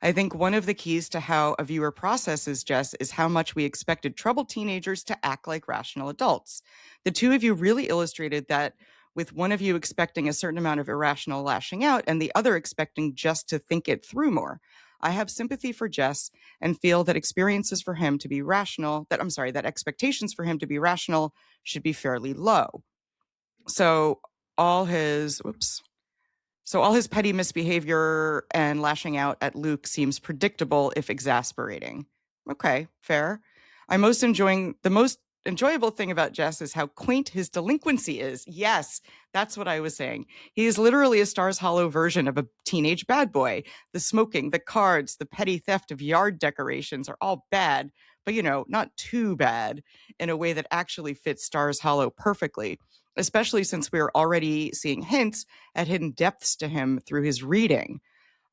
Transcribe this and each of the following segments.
I think one of the keys to how a viewer processes Jess is how much we expected troubled teenagers to act like rational adults. The two of you really illustrated that, with one of you expecting a certain amount of irrational lashing out and the other expecting just to think it through more. I have sympathy for Jess and feel that experiences for him to be rational, that expectations for him to be rational should be fairly low. So all his, whoops, so all his petty misbehavior and lashing out at Luke seems predictable if exasperating. Okay, fair. The most enjoyable thing about Jess is how quaint his delinquency is. Yes, that's what I was saying. He is literally a Stars Hollow version of a teenage bad boy. The smoking, the cards, the petty theft of yard decorations are all bad, but not too bad, in a way that actually fits Stars Hollow perfectly, especially since we're already seeing hints at hidden depths to him through his reading.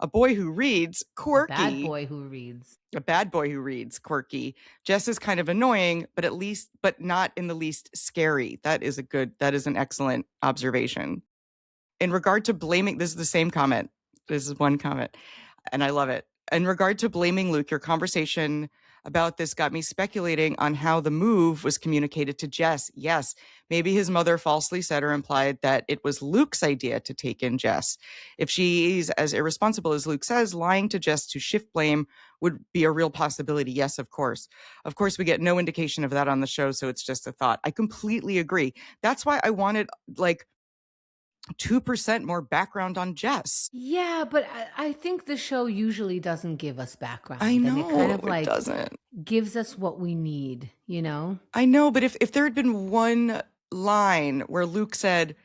A boy who reads, A bad Quirky. boy who reads. A bad boy who reads, Quirky. Jess is kind of annoying, but not in the least scary. That is an excellent observation. In regard to blaming, this is the same comment. This is one comment, and I love it. In regard to blaming Luke, your conversation about this got me speculating on how the move was communicated to Jess. Yes, maybe his mother falsely said or implied that it was Luke's idea to take in Jess. If she's as irresponsible as Luke says, lying to Jess to shift blame would be a real possibility. Yes, of course. Of course, we get no indication of that on the show, so it's just a thought. I completely agree. That's why I wanted, 2% more background on Jess. Yeah, but I think the show usually doesn't give us background. I And it kind know, of it doesn't. gives us what we need, you know? I know, but if there had been one line where Luke said,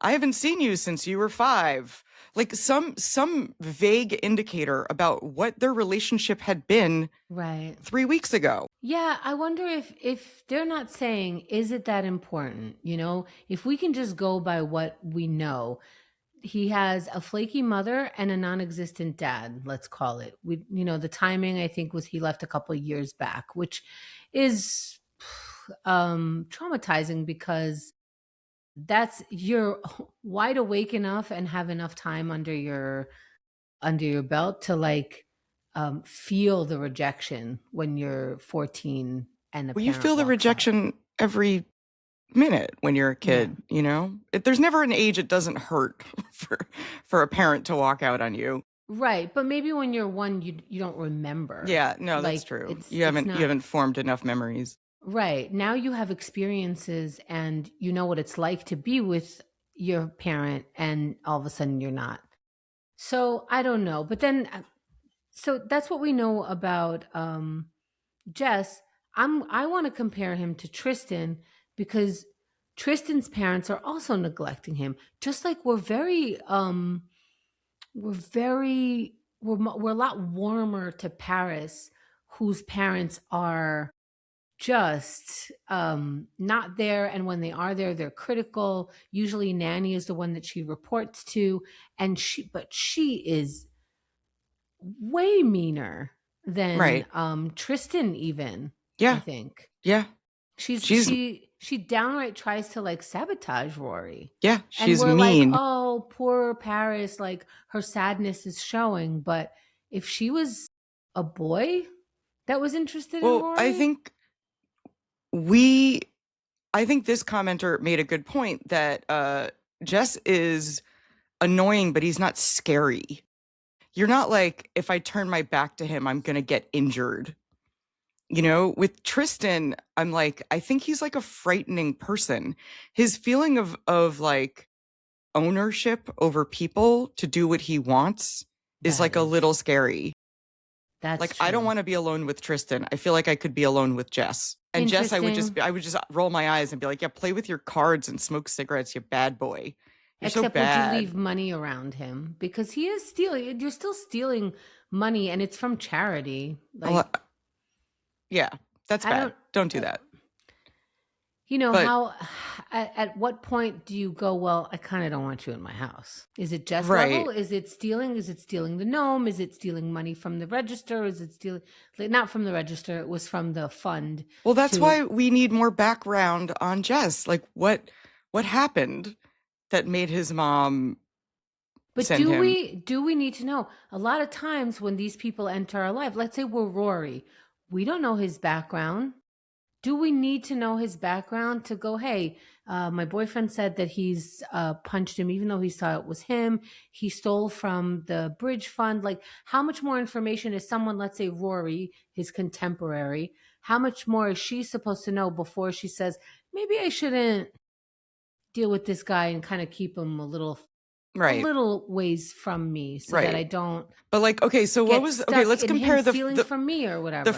I haven't seen you since you were 5, like some vague indicator about what their relationship had been Right. 3 weeks ago. Yeah, I wonder if they're not saying, is it that important? You know, if we can just go by what we know, he has a flaky mother and a non-existent dad, let's call it. The timing I think was he left a couple of years back, which is traumatizing because you're wide awake enough and have enough time under your belt to feel the rejection when you're 14 and a Well, you parent feel the walks out. rejection every minute when you're a kid, There's never an age it doesn't hurt for a parent to walk out on you. Right, but maybe when you're 1, you don't remember. Yeah, no, that's Like, true. it's You haven't not you haven't formed enough memories. right. Now you have experiences and you know what it's like to be with your parent, and all of a sudden you're not. So, I don't know, but then so that's what we know about Jess. I want to compare him to Tristan because Tristan's parents are also neglecting him. Just like we're a lot warmer to Paris, whose parents are just not there, and when they are there, they're critical. Usually Nanny is the one that she reports to, and she is way meaner than Right. Tristan even, I Yeah. think. Yeah. She's She downright tries to sabotage Rory. yeah, And she's we're like, mean. oh, poor Paris, her sadness is showing. But if she was a boy that was interested in Well, I Rory, think this commenter made a good point that Jess is annoying, but he's not scary. You're not like, if I turn my back to him, I'm going to get injured. With Tristan, I'm like, I think he's like a frightening person. His feeling of ownership over people to do what he wants is like a little scary. That's I don't true. want to be alone with Tristan. I feel like I could be alone with Jess. And Jess, I would just roll my eyes and be like, yeah, play with your cards and smoke cigarettes, you bad boy. You're so Except would you bad. leave money around him? Because he is stealing. You're still stealing money, and it's from charity. Yeah, that's bad. Don't do that. But How at what point do you go, well, I kind of don't want you in my house? Is it Jess right. level? Is it stealing? Is it stealing the gnome? Is it stealing money from the register? Is it stealing, not from the register, it was from the fund? Well, that's why we need more background on Jess. Like what happened that made his mom But send him. do we need to know? A lot of times when these people enter our life, let's say we're Rory, we don't know his background. Do we need to know his background to go, hey, my boyfriend said that he's punched him, even though he saw it was him. He stole from the bridge fund. Like, how much more information is someone, let's say Rory, his contemporary, how much more is she supposed to know before she says, maybe I shouldn't deal with this guy and kind of keep him a little Right. ways from me so that I Right. don't But like, okay, so what get was, okay, stuck let's in him compare stealing from me or whatever.